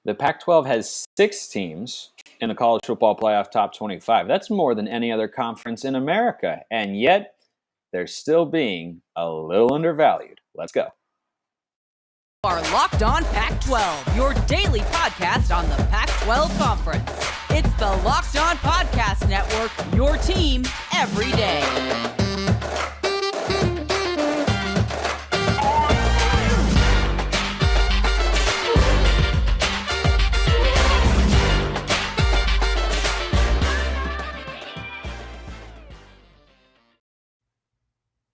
The Pac-12 has 6 teams in the college football playoff top 25. That's more than any other conference in America, and yet they're still being a little undervalued. Let's go. Are Locked On Pac-12, your daily podcast on the Pac-12 Conference. It's the Locked On Podcast Network, your team every day.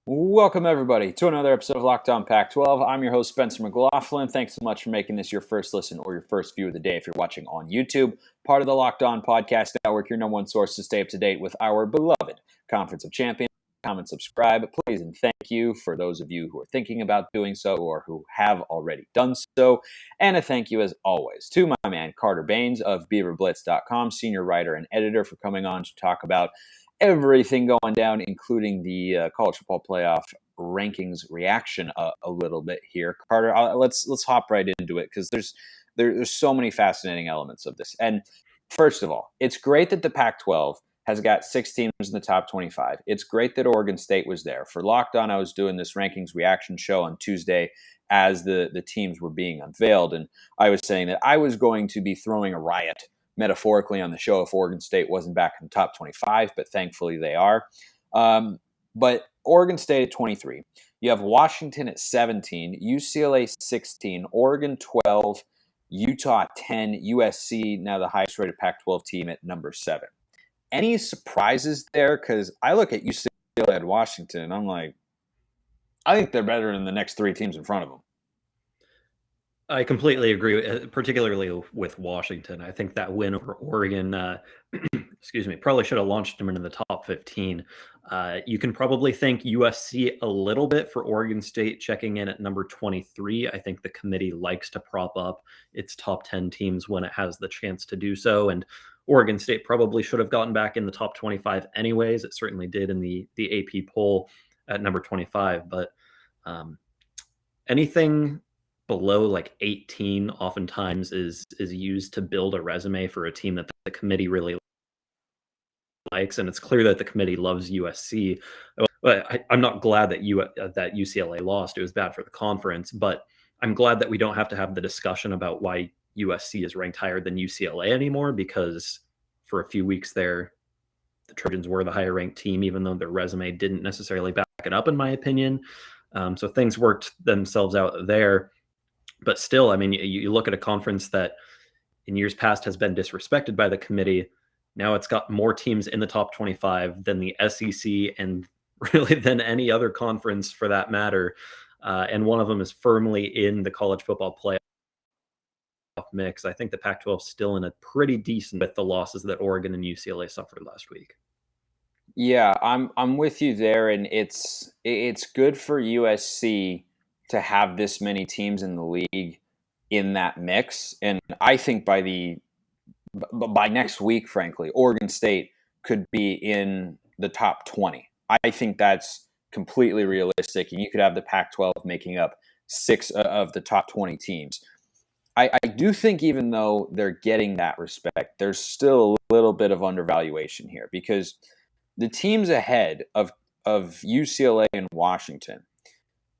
Welcome, everybody, to another episode of Locked On Pac-12. I'm your host, Spencer McLaughlin. Thanks so much for making this your first listen or your first view of the day if you're watching on YouTube. Part of the Locked On Podcast Network, your number one source to stay up to date with our beloved Conference of Champions. Comment, subscribe, please, and thank you for those of you who are thinking about doing so or who have already done so. And a thank you, as always, to my man, Carter Bahns of BeaverBlitz.com, senior writer and editor, for coming on to talk about everything going down, including the college football playoff rankings reaction a little bit here. Carter, let's hop right into it because there's so many fascinating elements of this. And first of all, it's great that the Pac-12 has got 6 teams in the top 25. It's great that Oregon State was there. For Locked On, I was doing this rankings reaction show on Tuesday as the teams were being unveiled, and I was saying that I was going to be throwing a riot metaphorically on the show if Oregon State wasn't back in the top 25, but thankfully they are. But Oregon State at 23. You have Washington at 17, UCLA 16, Oregon 12, Utah 10, USC, now the highest rated Pac-12 team, at number 7. Any surprises there? Because I look at UCLA and Washington, and I'm like, I think they're better than the next 3 teams in front of them. I completely agree, particularly with Washington. I think that win over Oregon, probably should have launched them into the top 15. You can probably thank USC a little bit for Oregon State checking in at number 23. I think the committee likes to prop up its top 10 teams when it has the chance to do so. And Oregon State probably should have gotten back in the top 25 anyways. It certainly did in the AP poll at number 25. But anything below like 18 oftentimes is used to build a resume for a team that the committee really likes, and it's clear that the committee loves USC. But I'm not glad that that UCLA lost. It was bad for the conference, but I'm glad that we don't have to have the discussion about why USC is ranked higher than UCLA anymore, because for a few weeks there, the Trojans were the higher ranked team, even though their resume didn't necessarily back it up, in my opinion. So things worked themselves out there. But still, I mean, you look at a conference that in years past has been disrespected by the committee. Now it's got more teams in the top 25 than the SEC and really than any other conference for that matter. And one of them is firmly in the college football playoff mix. I think the Pac-12 is still in a pretty decent with the losses that Oregon and UCLA suffered last week. Yeah, I'm with you there, and it's good for USC to have this many teams in the league in that mix. And I think by next week, frankly, Oregon State could be in the top 20. I think that's completely realistic, and you could have the Pac-12 making up 6 of the top 20 teams. I do think even though they're getting that respect, there's still a little bit of undervaluation here, because the teams ahead of UCLA and Washington,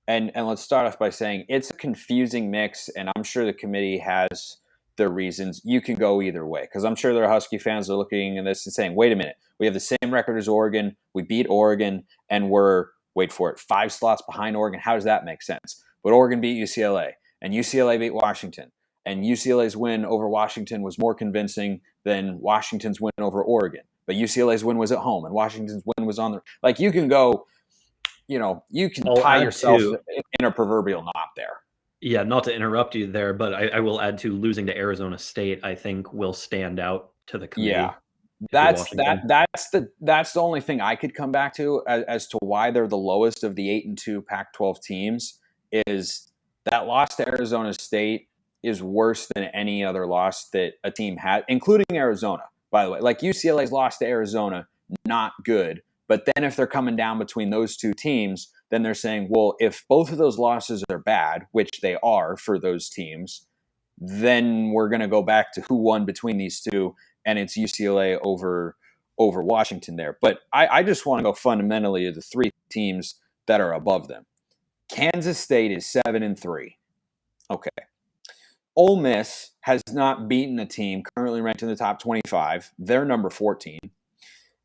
and let's start off by saying it's a confusing mix, and I'm sure the committee has their reasons. You can go either way, because I'm sure there are Husky fans that are looking at this and saying, wait a minute, we have the same record as Oregon, we beat Oregon, and we're, wait for it, 5 slots behind Oregon. How does that make sense? But Oregon beat UCLA, and UCLA beat Washington, and UCLA's win over Washington was more convincing than Washington's win over Oregon. But UCLA's win was at home, and Washington's win was on the – like, you can go – you can tie yourself in a proverbial knot there. Yeah, not to interrupt you there, but I will add to losing to Arizona State, I think will stand out to the committee. Yeah, that's the only thing I could come back to as to why they're the lowest of the 8-2 Pac-12 teams, is that loss to Arizona State is worse than any other loss that a team had, including Arizona, by the way. Like, UCLA's loss to Arizona, not good. But then if they're coming down between those 2 teams, then they're saying, well, if both of those losses are bad, which they are for those teams, then we're going to go back to who won between these two, and it's UCLA over Washington there. But I just want to go fundamentally to the three teams that are above them. Kansas State is 7-3. Okay. Ole Miss has not beaten a team currently ranked in the top 25. They're number 14.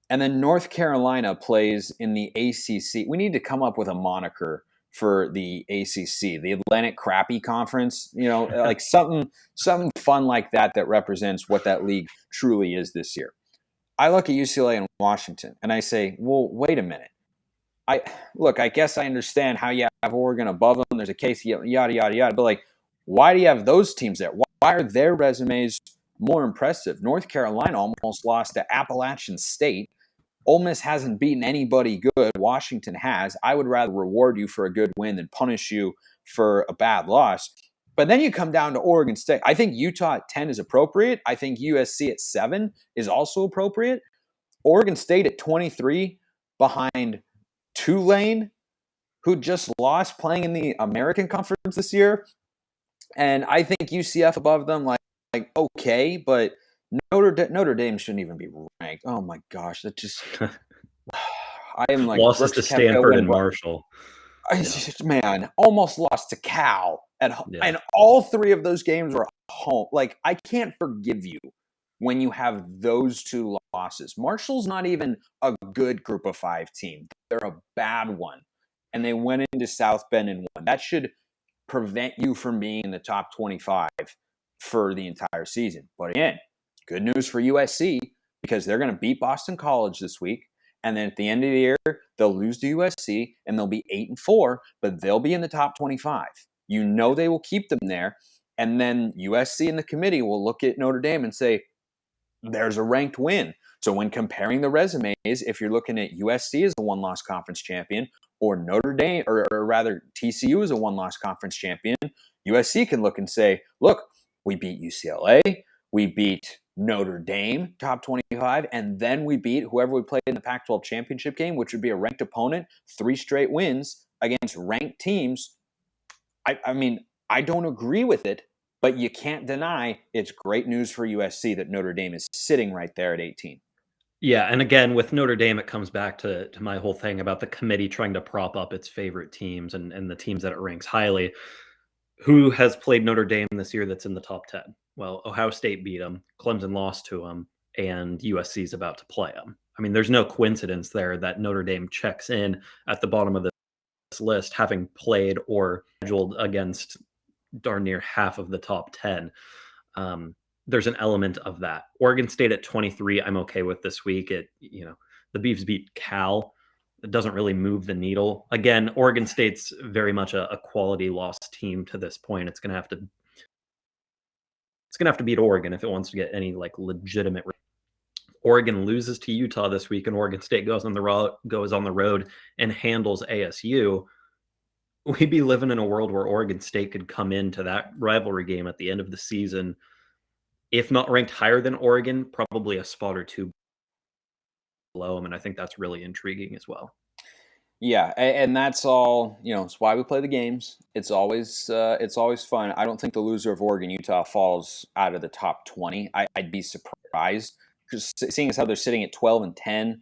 And then North Carolina plays in the ACC. We need to come up with a moniker for the ACC, the Atlantic Crappy Conference, like something fun like that represents what that league truly is this year. I look at UCLA and Washington and I say, well, wait a minute. I guess I understand how you have Oregon above them. There's a case, yada, yada, yada. But why do you have those teams there? Why are their resumes more impressive? North Carolina almost lost to Appalachian State. Ole Miss hasn't beaten anybody good. Washington has. I would rather reward you for a good win than punish you for a bad loss. But then you come down to Oregon State. I think Utah at 10 is appropriate. I think USC at 7 is also appropriate. Oregon State at 23 behind Tulane, who just lost playing in the American Conference this year. And I think UCF above them, okay, but Notre Dame shouldn't even be ranked. Oh my gosh, that just I am losses to Stanford and Marshall. Man, almost lost to Cal, and all three of those games were home. I can't forgive you when you have those two losses. Marshall's not even a good Group of 5 team; they're a bad one, and they went into South Bend and won. That should prevent you from being in the top 25 for the entire season. But again, good news for USC because they're going to beat Boston College this week. And then at the end of the year, they'll lose to USC and they'll be 8-4, but they'll be in the top 25. They will keep them there. And then USC and the committee will look at Notre Dame and say, there's a ranked win. So when comparing the resumes, if you're looking at USC as a one-loss conference champion or Notre Dame, or rather TCU as a one-loss conference champion, USC can look and say, look, we beat UCLA, we beat Notre Dame, top 25, and then we beat whoever we played in the Pac-12 championship game, which would be a ranked opponent, 3 straight wins against ranked teams. I mean, I don't agree with it, but you can't deny it's great news for USC that Notre Dame is sitting right there at 18. Yeah, and again, with Notre Dame, it comes back to my whole thing about the committee trying to prop up its favorite teams and the teams that it ranks highly. Who has played Notre Dame this year that's in the top 10? Well, Ohio State beat them, Clemson lost to them, and USC is about to play them. I mean, there's no coincidence there that Notre Dame checks in at the bottom of this list, having played or scheduled against darn near half of the top 10. There's an element of that. Oregon State at 23, I'm okay with this week. The Beavs beat Cal. It doesn't really move the needle. Again, Oregon State's very much a quality lost team to this point. It's gonna have to beat Oregon if it wants to get any legitimate. Oregon loses to Utah this week, and Oregon State goes on the road and handles ASU. We'd be living in a world where Oregon State could come into that rivalry game at the end of the season, if not ranked higher than Oregon, probably a spot or two below them, and I think that's really intriguing as well. Yeah, and that's all. It's why we play the games. It's always fun. I don't think the loser of Oregon Utah falls out of the top 20. I'd be surprised because seeing as how they're sitting at 12 and 10,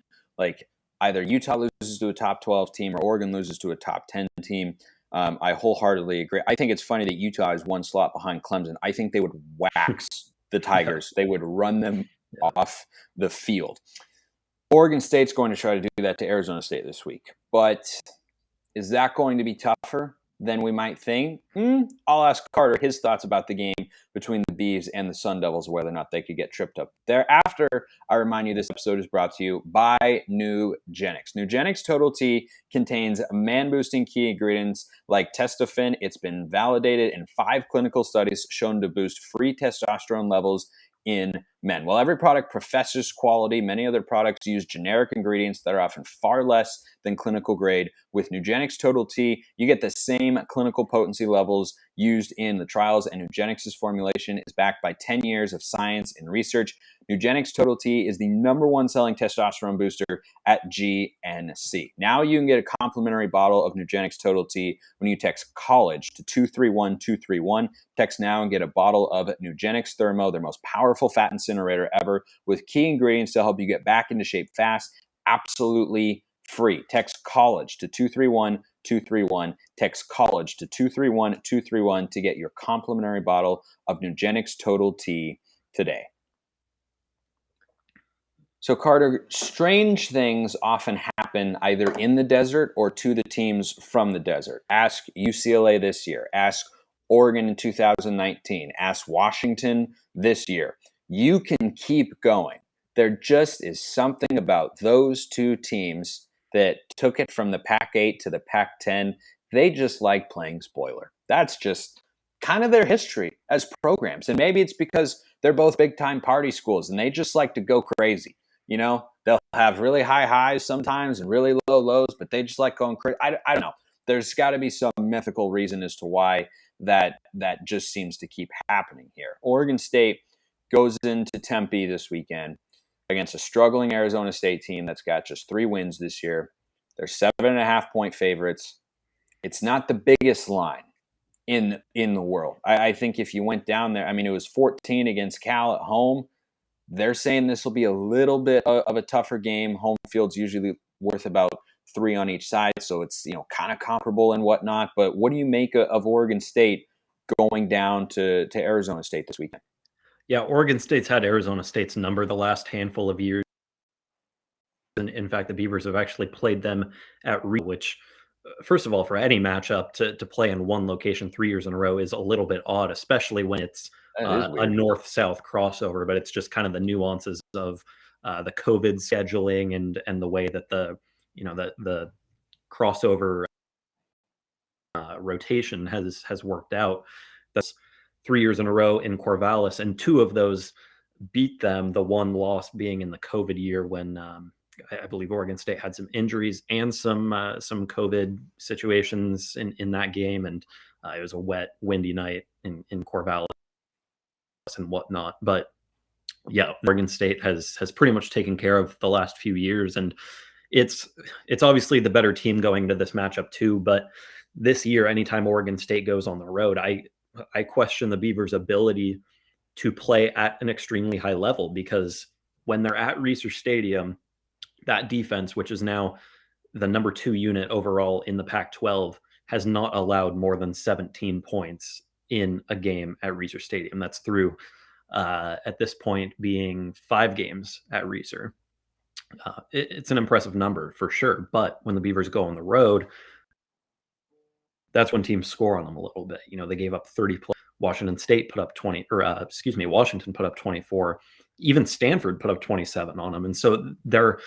either Utah loses to a top 12 team or Oregon loses to a top 10 team. I wholeheartedly agree. I think it's funny that Utah is one slot behind Clemson. I think they would wax the Tigers. They would run them off the field. Oregon State's going to try to do that to Arizona State this week. But is that going to be tougher than we might think? I'll ask Carter his thoughts about the game between the Beavs and the Sun Devils, whether or not they could get tripped up. Thereafter, I remind you this episode is brought to you by Nugenix. Nugenix Total T contains man-boosting key ingredients like testofen. It's been validated in 5 clinical studies shown to boost free testosterone levels in men. While every product professes quality, many other products use generic ingredients that are often far less than clinical grade. With Nugenix Total T, you get the same clinical potency levels used in the trials, and Nugenix's formulation is backed by 10 years of science and research. Nugenix Total T is the #1 selling testosterone booster at GNC. Now you can get a complimentary bottle of Nugenix Total T when you text COLLEGE to 231231. Text now and get a bottle of Nugenix Thermo, their most powerful fat incinerator ever, with key ingredients to help you get back into shape fast, absolutely free. Text COLLEGE to 231231. Text COLLEGE to 231231 to get your complimentary bottle of Nugenix Total T today. So, Carter, strange things often happen either in the desert or to the teams from the desert. Ask UCLA this year. Ask Oregon in 2019. Ask Washington this year. You can keep going. There just is something about those two teams that took it from the Pac-8 to the Pac-10. They just like playing spoiler. That's just kind of their history as programs. And maybe it's because they're both big-time party schools and they just like to go crazy. You know, they'll have really high highs sometimes and really low lows, but they just like going crazy. I don't know. There's got to be some mythical reason as to why that just seems to keep happening here. Oregon State goes into Tempe this weekend against a struggling Arizona State team that's got just 3 wins this year. They're 7.5-point favorites. It's not the biggest line in the world. I think if you went down there, I mean, it was 14 against Cal at home. They're saying this will be a little bit of a tougher game. Home field's usually worth about 3 on each side, so it's kind of comparable and whatnot. But what do you make of Oregon State going down to Arizona State this weekend? Yeah, Oregon State's had Arizona State's number the last handful of years. And in fact, the Beavers have actually played them at which, first of all, for any matchup to play in one location 3 years in a row is a little bit odd, especially when it's a north-south crossover. But it's just kind of the nuances of the COVID scheduling and the way that the crossover rotation has worked out. That's 3 years in a row in Corvallis, and 2 of those beat them. The one loss being in the COVID year when I believe Oregon State had some injuries and some COVID situations in that game, and it was a wet, windy night in Corvallis and whatnot. But yeah, Oregon State has pretty much taken care of the last few years, and it's obviously the better team going to this matchup too. But this year, anytime Oregon State goes on the road, I question the Beavers' ability to play at an extremely high level, because when they're at Reser Stadium, that defense, which is now the #2 unit overall in the Pac-12, has not allowed more than 17 points in a game at Reser Stadium. That's through, at this point, being 5 games at Reser. It's an impressive number for sure, but when the Beavers go on the road, that's when teams score on them a little bit. They gave up 30 plus. Washington State put up 20, Washington put up 24. Even Stanford put up 27 on them. And so they're,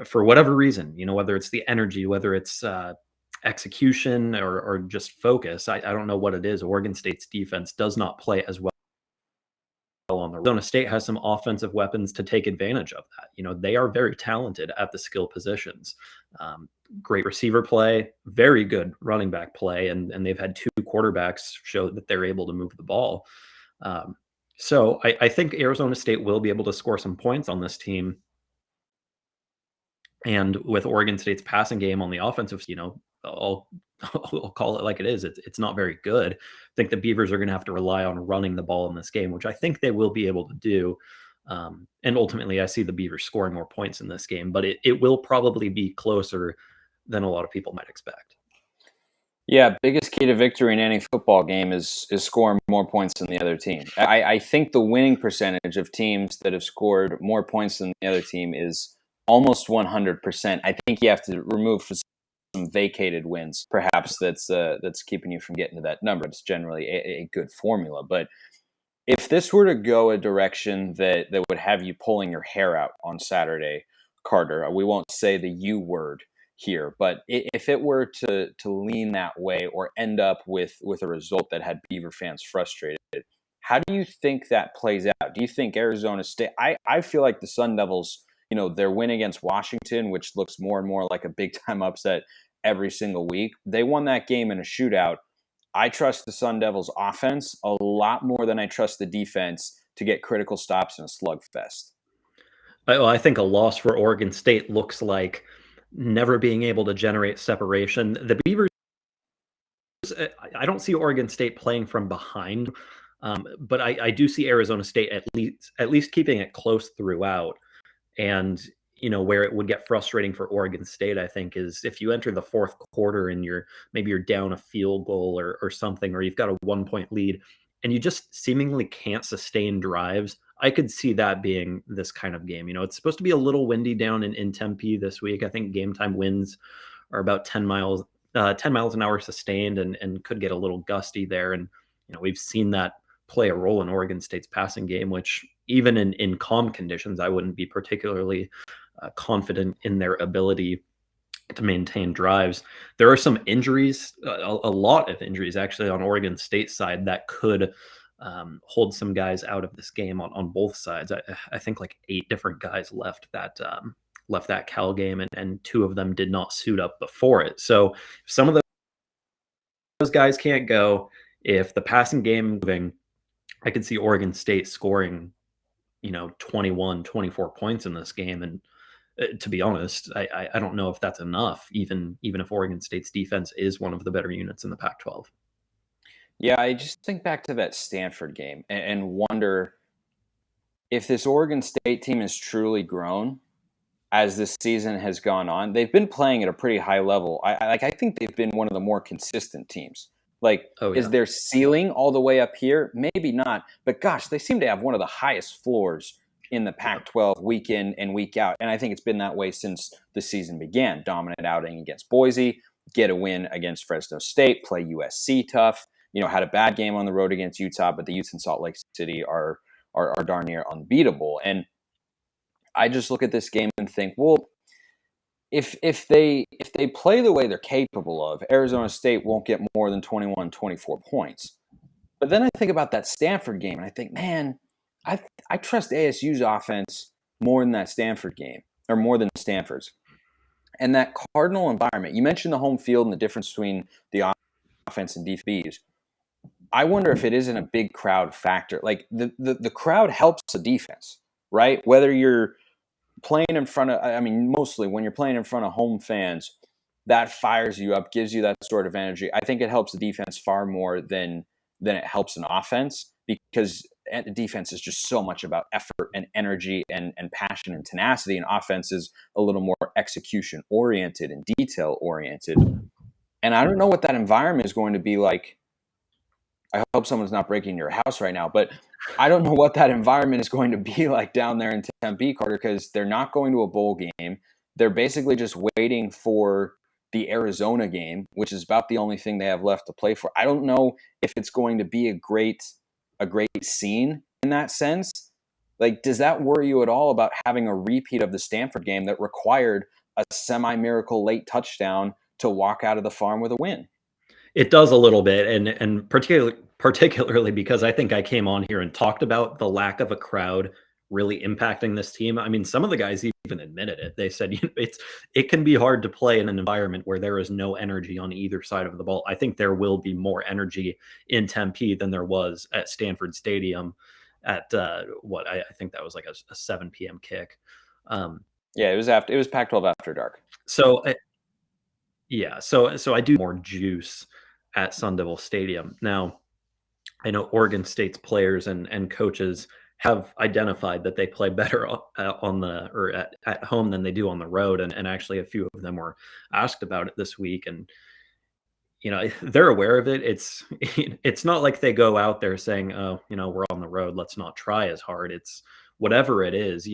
for whatever reason, whether it's the energy, whether it's execution or just focus, I don't know what it is. Oregon State's defense does not play as well on the road. Arizona State has some offensive weapons to take advantage of that. They are very talented at the skill positions. Great receiver play, very good running back play, and they've had 2 quarterbacks show that they're able to move the ball. So I think Arizona State will be able to score some points on this team. And with Oregon State's passing game on the offensive, I'll call it like it is. It's not very good. I think the Beavers are going to have to rely on running the ball in this game, which I think they will be able to do. And ultimately, I see the Beavers scoring more points in this game, but it will probably be closer than a lot of people might expect. Yeah, biggest key to victory in any football game is scoring more points than the other team. I think the winning percentage of teams that have scored more points than the other team is almost 100%. I think you have to remove some vacated wins, perhaps that's keeping you from getting to that number. It's generally a good formula. But if this were to go a direction that would have you pulling your hair out on Saturday, Carter, we won't say the U word here, but if it were to lean that way or end up with a result that had Beaver fans frustrated, how do you think that plays out? Do you think Arizona State? I feel like the Sun Devils, their win against Washington, which looks more and more like a big time upset every single week, they won that game in a shootout. I trust the Sun Devils offense a lot more than I trust the defense to get critical stops in a slugfest. I think a loss for Oregon State looks like never being able to generate separation. The Beavers, I don't see Oregon State playing from behind, but I do see Arizona State at least keeping it close throughout. And where it would get frustrating for Oregon State, I think, is if you enter the fourth quarter and you're down a field goal or something, or you've got a 1-point lead, and you just seemingly can't sustain drives. I could see that being this kind of game. It's supposed to be a little windy down in Tempe this week. I think game time winds are about 10 miles an hour sustained, and could get a little gusty there. And we've seen that play a role in Oregon State's passing game, which even in calm conditions, I wouldn't be particularly confident in their ability to maintain drives. There are some injuries, a lot of injuries actually on Oregon State's side that could hold some guys out of this game on both sides. I think like 8 different guys left that Cal game, and 2 of them did not suit up before it. So if some of those guys can't go, if the passing game moving, I could see Oregon State scoring 21, 24 points in this game. And to be honest, I don't know if that's enough, even if Oregon State's defense is one of the better units in the Pac-12. Yeah, I just think back to that Stanford game and wonder if this Oregon State team has truly grown as this season has gone on. They've been playing at a pretty high level. I think they've been one of the more consistent teams. Is their ceiling all the way up here? Maybe not. But gosh, they seem to have one of the highest floors in the Pac-12 week in and week out. And I think it's been that way since the season began. Dominant outing against Boise, get a win against Fresno State, play USC tough. Had a bad game on the road against Utah, but the Utes in Salt Lake City are darn near unbeatable. And I just look at this game and think, well, if they play the way they're capable of, Arizona State won't get more than 21, 24 points. But then I think about that Stanford game, and I think, man, I trust ASU's offense more than that Stanford game, or more than Stanford's. And that Cardinal environment, you mentioned the home field and the difference between the offense and defense. I wonder if it isn't a big crowd factor. Like the crowd helps the defense, right? Whether you're playing in front of, mostly when you're playing in front of home fans, that fires you up, gives you that sort of energy. I think it helps the defense far more than it helps an offense, because the defense is just so much about effort and energy and passion and tenacity, and offense is a little more execution oriented and detail oriented. And I don't know what that environment is going to be like. I hope someone's not breaking your house right now, but I don't know what that environment is going to be like down there in Tempe, Carter, because they're not going to a bowl game. They're basically just waiting for the Arizona game, which is about the only thing they have left to play for. I don't know if it's going to be a great scene in that sense. Like, does that worry you at all about having a repeat of the Stanford game that required a semi-miracle late touchdown to walk out of the farm with a win? It does a little bit, and particularly because I think I came on here and talked about the lack of a crowd really impacting this team. Some of the guys even admitted it. They said it can be hard to play in an environment where there is no energy on either side of the ball. I think there will be more energy in Tempe than there was at Stanford Stadium at I think that was like a 7 p.m. kick. It was Pac-12 after dark. So I do more juice at Sun Devil Stadium. Now, I know Oregon State's players and coaches have identified that they play better at home than they do on the road, and actually a few of them were asked about it this week, and they're aware of it. It's not like they go out there saying, oh, we're on the road, let's not try as hard. It's whatever it is,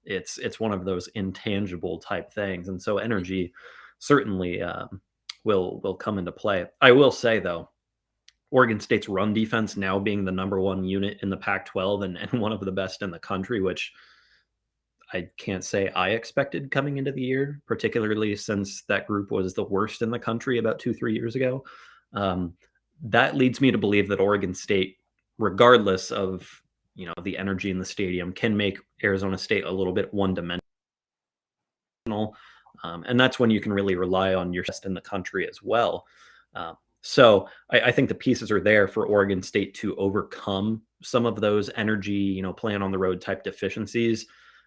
it's one of those intangible type things, and so energy certainly will come into play. I will say, though, Oregon State's run defense now being the number 1 unit in the Pac-12 and one of the best in the country, which I can't say I expected coming into the year, particularly since that group was the worst in the country about 2-3 years ago. That leads me to believe that Oregon State, regardless of the energy in the stadium, can make Arizona State a little bit one-dimensional. And that's when you can really rely on your best in the country as well. So I think the pieces are there for Oregon State to overcome some of those energy, playing on the road type deficiencies.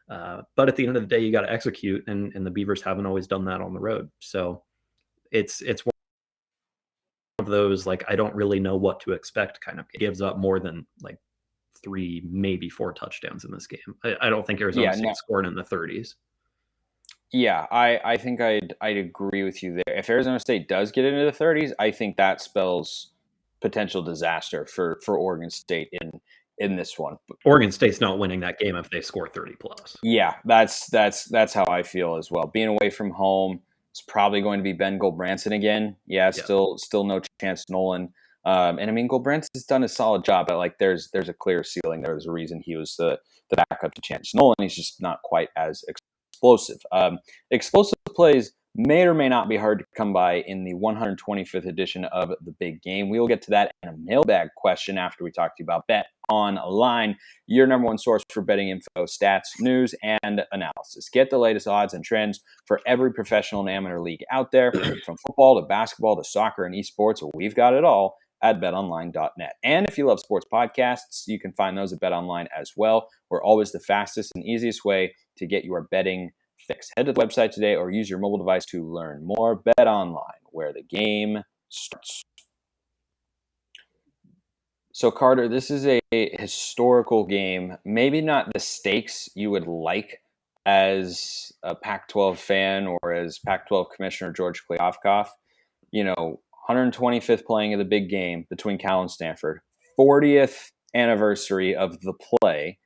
But at the end of the day, you got to execute, and the Beavers haven't always done that on the road. So it's one of those, like, I don't really know what to expect kind of. It gives up more than like 3, maybe 4 touchdowns in this game. I don't think Arizona State scored in the 30s. Yeah, I think I'd agree with you there. If Arizona State does get into the 30s, I think that spells potential disaster for Oregon State in this one. Oregon State's not winning that game if they score 30 plus. Yeah, that's how I feel as well. Being away from home, it's probably going to be Ben Goldbranson again. Yeah, still no chance Nolan. And I mean, Goldbranson's done a solid job, but like there's a clear ceiling. There's a reason he was the backup to Chance Nolan. He's just not quite as explosive. Explosive plays may or may not be hard to come by in the 125th edition of The Big Game. We will get to that in a mailbag question after we talk to you about Bet Online, your number one source for betting info, stats, news, and analysis. Get the latest odds and trends for every professional and amateur league out there, from football to basketball to soccer and esports. We've got it all at betonline.net. And if you love sports podcasts, you can find those at BetOnline as well. We're always the fastest and easiest way to get your betting fix. Head to the website today or use your mobile device to learn more. BetOnline, where the game starts. So, Carter, this is a historical game. Maybe not the stakes you would like as a Pac-12 fan or as Pac-12 Commissioner George Kliavkoff. 125th playing of the big game between Cal and Stanford, 40th anniversary of the play,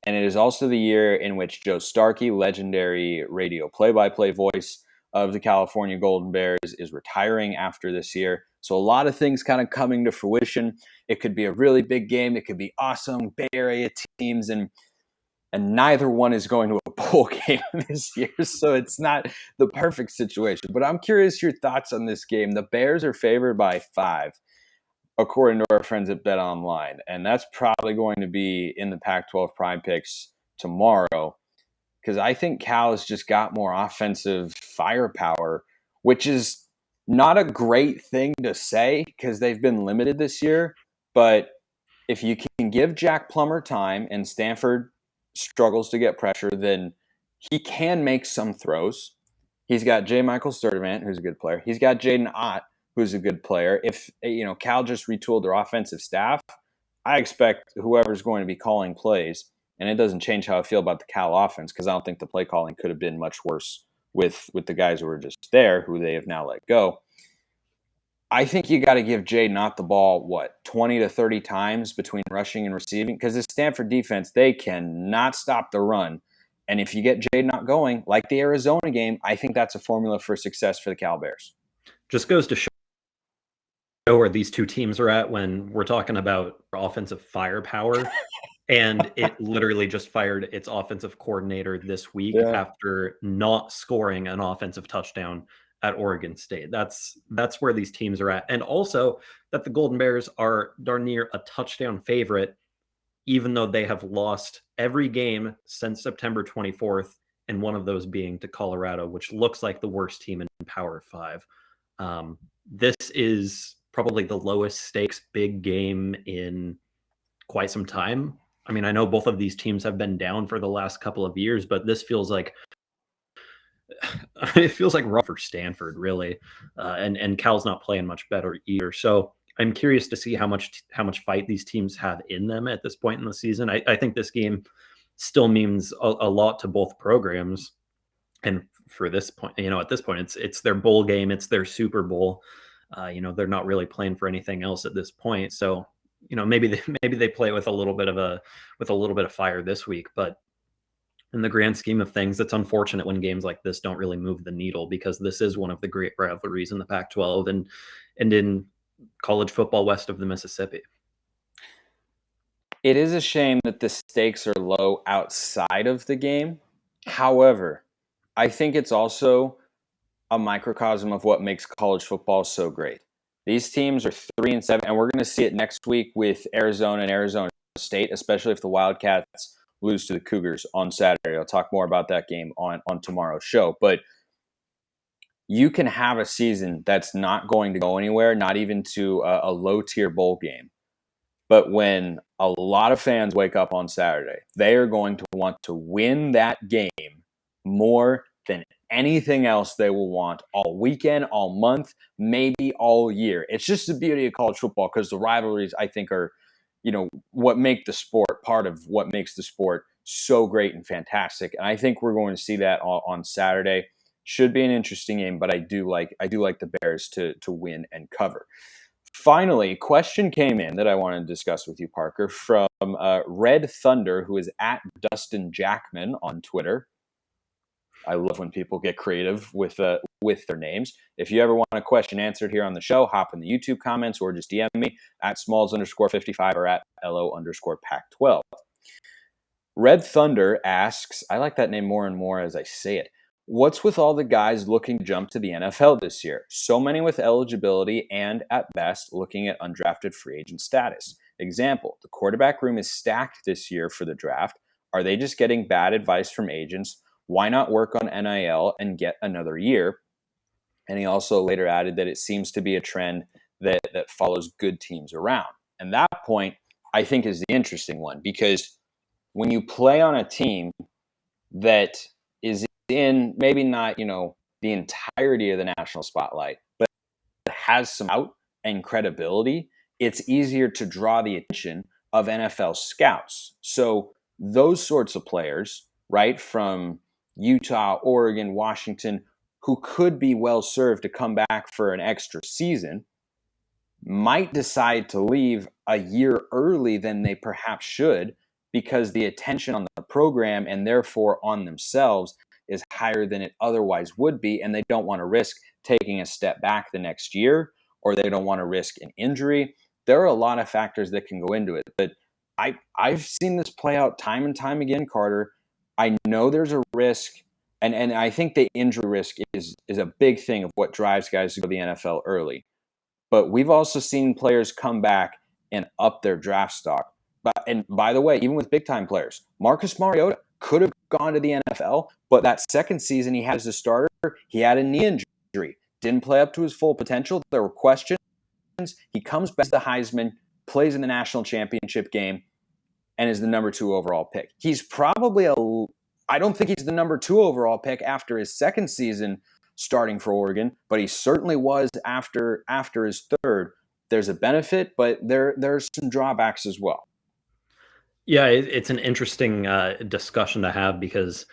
and it is also the year in which Joe Starkey, legendary radio play-by-play voice of the California Golden Bears, is retiring after this year. So a lot of things kind of coming to fruition. It could be a really big game. It could be awesome Bay Area teams, and neither one is going to a bowl game this year, so it's not the perfect situation. But I'm curious your thoughts on this game. The Bears are favored by 5, according to our friends at BetOnline, and that's probably going to be in the Pac-12 Prime Picks tomorrow, because I think Cal has just got more offensive firepower, which is not a great thing to say because they've been limited this year. But if you can give Jack Plummer time and Stanford struggles to get pressure, then he can make some throws. He's got J. Michael Sturdivant, who's a good player. He's got Jaden Ott, who's a good player. If Cal just retooled their offensive staff, I expect whoever's going to be calling plays, and it doesn't change how I feel about the Cal offense because I don't think the play calling could have been much worse with the guys who were just there, who they have now let go. I think you got to give Jaden Ott the ball, 20 to 30 times between rushing and receiving? Because the Stanford defense, they cannot stop the run. And if you get Jaden Ott going, like the Arizona game, I think that's a formula for success for the Cal Bears. Just goes to show where these two teams are at when we're talking about offensive firepower. And it literally just fired its offensive coordinator this week after not scoring an offensive touchdown at Oregon State. That's where these teams are at. And also that the Golden Bears are darn near a touchdown favorite, even though they have lost every game since September 24th, and one of those being to Colorado, which looks like the worst team in Power 5. This is probably the lowest stakes big game in quite some time. I mean, I know both of these teams have been down for the last couple of years, but this feels like rough for Stanford, really. And Cal's not playing much better either. So I'm curious to see how much fight these teams have in them at this point in the season. I think this game still means a lot to both programs. And for this point, at this point, it's their bowl game, it's their Super Bowl. They're not really playing for anything else at this point. So, maybe they play with a little bit of fire this week, but in the grand scheme of things, it's unfortunate when games like this don't really move the needle, because this is one of the great rivalries in the Pac-12 and in college football west of the Mississippi. It is a shame that the stakes are low outside of the game. However, I think it's also a microcosm of what makes college football so great. These teams are 3-7, and we're going to see it next week with Arizona and Arizona State, especially if the Wildcats lose to the Cougars on Saturday. I'll talk more about that game on tomorrow's show. But you can have a season that's not going to go anywhere, not even to a low-tier bowl game. But when a lot of fans wake up on Saturday, they are going to want to win that game more than anything else they will want all weekend, all month, maybe all year. It's just the beauty of college football because the rivalries, I think, are, what make the sport, part of what makes the sport so great and fantastic. And I think we're going to see that on Saturday. Should be an interesting game, but I do like the Bears to win and cover. Finally, a question came in that I want to discuss with you, Parker, from Red Thunder, who is at Dustin Jackman on Twitter. I love when people get creative with their names. If you ever want a question answered here on the show, hop in the YouTube comments or just DM me at Smalls_55 or at LO_Pac-12. Red Thunder asks, I like that name more and more as I say it. What's with all the guys looking to jump to the NFL this year? So many with eligibility and, at best, looking at undrafted free agent status. Example, the quarterback room is stacked this year for the draft. Are they just getting bad advice from agents? Why not work on NIL and get another year? And he also later added that it seems to be a trend that follows good teams around. And that point, I think, is the interesting one because when you play on a team that is in maybe not, the entirety of the national spotlight, but has some out and credibility, it's easier to draw the attention of NFL scouts. So those sorts of players, right, from Utah, Oregon, Washington, who could be well served to come back for an extra season, might decide to leave a year early than they perhaps should because the attention on the program and therefore on themselves is higher than it otherwise would be, and they don't want to risk taking a step back the next year, or they don't want to risk an injury. There are a lot of factors that can go into it, but I've seen this play out time and time again, Carter. I know there's a risk, and I think the injury risk is a big thing of what drives guys to go to the NFL early. But we've also seen players come back and up their draft stock. And by the way, even with big-time players, Marcus Mariota could have gone to the NFL, but that second season he had as a starter, he had a knee injury, didn't play up to his full potential. There were questions. He comes back to the Heisman, plays in the national championship game, and is the number 2 overall pick. He's probably I don't think he's the number 2 overall pick after his second season starting for Oregon, but he certainly was after his third. There's a benefit, but there's some drawbacks as well. Yeah, it's an interesting discussion to have because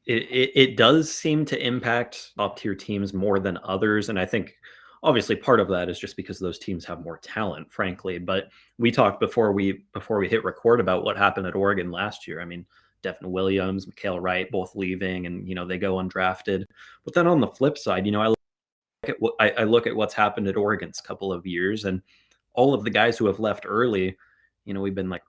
it does seem to impact top-tier teams more than others, and I think obviously part of that is just because those teams have more talent, frankly. But we talked before we hit record about what happened at Oregon last year. I mean, Devin Williams, Mikael Wright, both leaving, and they go undrafted. But then on the flip side, I look at what's happened at Oregon's couple of years, and all of the guys who have left early, we've been like,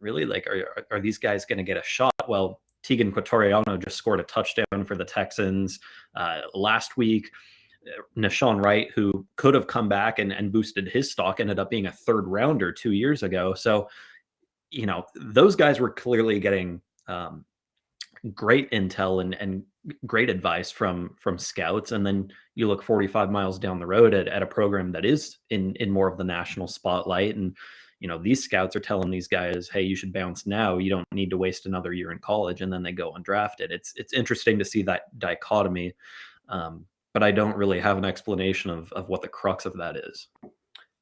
really, like, are these guys going to get a shot? Well, Tegan Quatoriano just scored a touchdown for the Texans last week. Nashawn Wright, who could have come back and boosted his stock, ended up being a third rounder 2 years ago. So, those guys were clearly getting great intel and great advice from scouts. And then you look 45 miles down the road at a program that is in more of the national spotlight. And, these scouts are telling these guys, hey, you should bounce now. You don't need to waste another year in college. And then they go undrafted. It's interesting to see that dichotomy. But I don't really have an explanation of what the crux of that is.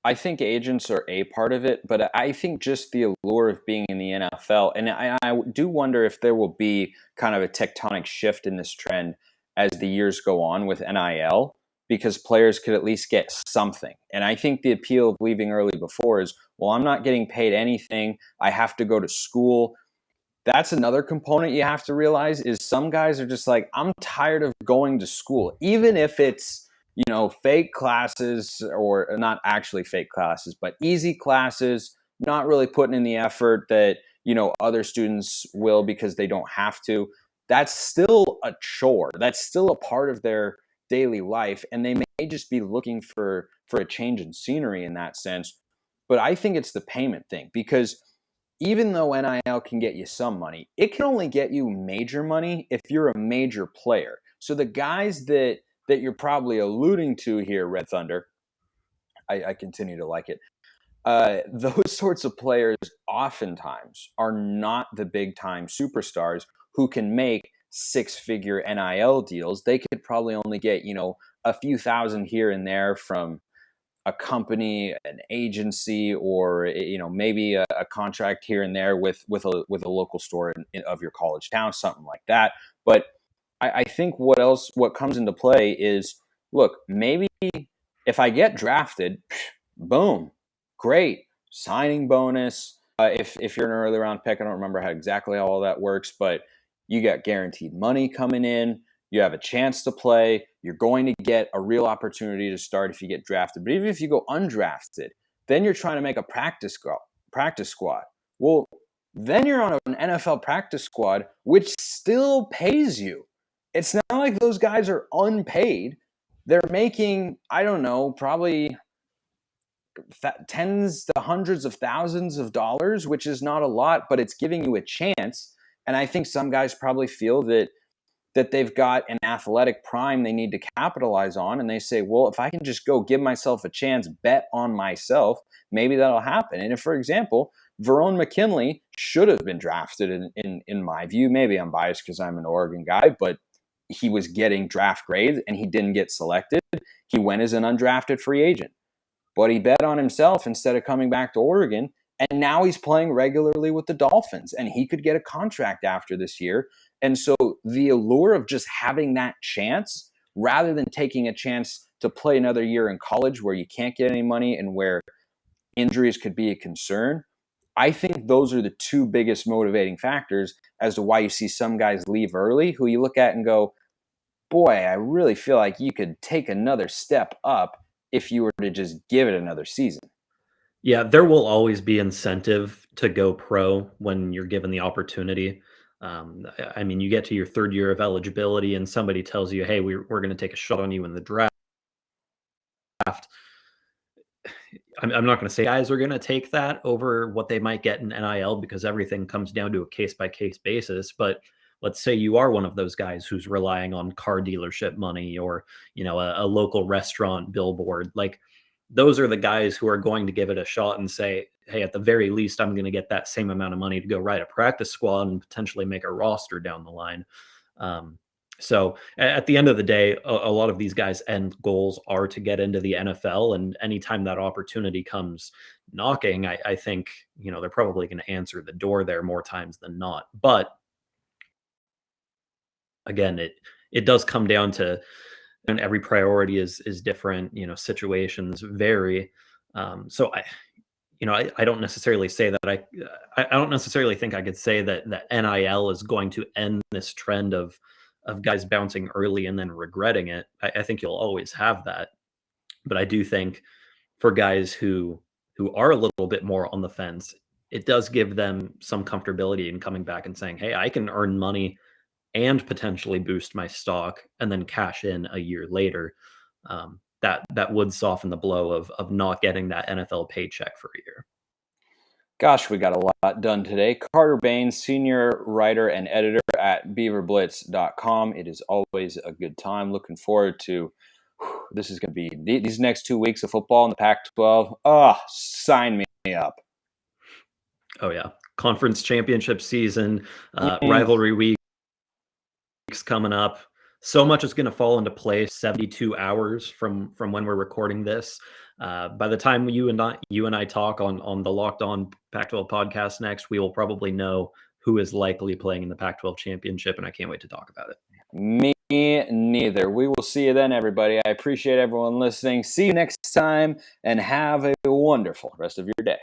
I think agents are a part of it, but I think just the allure of being in the NFL, and I do wonder if there will be kind of a tectonic shift in this trend as the years go on with NIL, because players could at least get something. And I think the appeal of leaving early before is, well, I'm not getting paid anything. I have to go to school. That's another component you have to realize is some guys are just like, I'm tired of going to school, even if it's, fake classes, or not actually fake classes, but easy classes, not really putting in the effort that, other students will because they don't have to. That's still a chore. That's still a part of their daily life. And they may just be looking for a change in scenery in that sense. But I think it's the payment thing, because even though NIL can get you some money, it can only get you major money if you're a major player. So the guys that you're probably alluding to here, Red Thunder, I continue to like it. Those sorts of players oftentimes are not the big time superstars who can make 6-figure NIL deals. They could probably only get, a few thousand here and there from a company, an agency, or maybe a contract here and there with a local store of your college town, something like that. But I think what comes into play is, look, maybe if I get drafted, boom, great signing bonus. If you're an early round pick, I don't remember exactly how all that works, but you got guaranteed money coming in. You have a chance to play. You're going to get a real opportunity to start if you get drafted. But even if you go undrafted, then you're trying to make a practice squad. Well, then you're on an NFL practice squad, which still pays you. It's not like those guys are unpaid. They're making, I don't know, probably tens to hundreds of thousands of dollars, which is not a lot, but it's giving you a chance. And I think some guys probably feel that they've got an athletic prime they need to capitalize on. And they say, well, if I can just go give myself a chance, bet on myself, maybe that'll happen. And if, for example, Verone McKinley should have been drafted in my view. Maybe I'm biased because I'm an Oregon guy, but he was getting draft grades and he didn't get selected. He went as an undrafted free agent, but he bet on himself instead of coming back to Oregon. And now he's playing regularly with the Dolphins and he could get a contract after this year. And so the allure of just having that chance rather than taking a chance to play another year in college where you can't get any money and where injuries could be a concern, I think those are the two biggest motivating factors as to why you see some guys leave early who you look at and go, boy, I really feel like you could take another step up if you were to just give it another season. Yeah, there will always be incentive to go pro when you're given the opportunity. I mean, you get to your third year of eligibility and somebody tells you, hey, we're going to take a shot on you in the draft. I'm not going to say guys are going to take that over what they might get in NIL because everything comes down to a case-by-case basis. But let's say you are one of those guys who's relying on car dealership money or, a local restaurant billboard. Like, those are the guys who are going to give it a shot and say, hey, at the very least, I'm going to get that same amount of money to go ride a practice squad and potentially make a roster down the line. So at the end of the day, a lot of these guys' end goals are to get into the NFL. And anytime that opportunity comes knocking, I think, they're probably going to answer the door there more times than not. But again, it does come down to, and every priority is different, situations vary. So I don't necessarily say that I don't necessarily think I could say that NIL is going to end this trend of guys bouncing early and then regretting it. I think you'll always have that. But I do think for guys who are a little bit more on the fence, it does give them some comfortability in coming back and saying, hey, I can earn money and potentially boost my stock and then cash in a year later. That would soften the blow of not getting that NFL paycheck for a year. Gosh, we got a lot done today. Carter Bahns, senior writer and editor at beaverblitz.com. It is always a good time. Looking forward to this is going to be these next 2 weeks of football in the Pac-12. Sign me up. Oh, yeah. Conference championship season, rivalry weeks coming up. So much is going to fall into place 72 hours from when we're recording this. By the time you and I talk on the Locked On Pac-12 podcast next, we will probably know who is likely playing in the Pac-12 championship, and I can't wait to talk about it. Me neither. We will see you then, everybody. I appreciate everyone listening. See you next time, and have a wonderful rest of your day.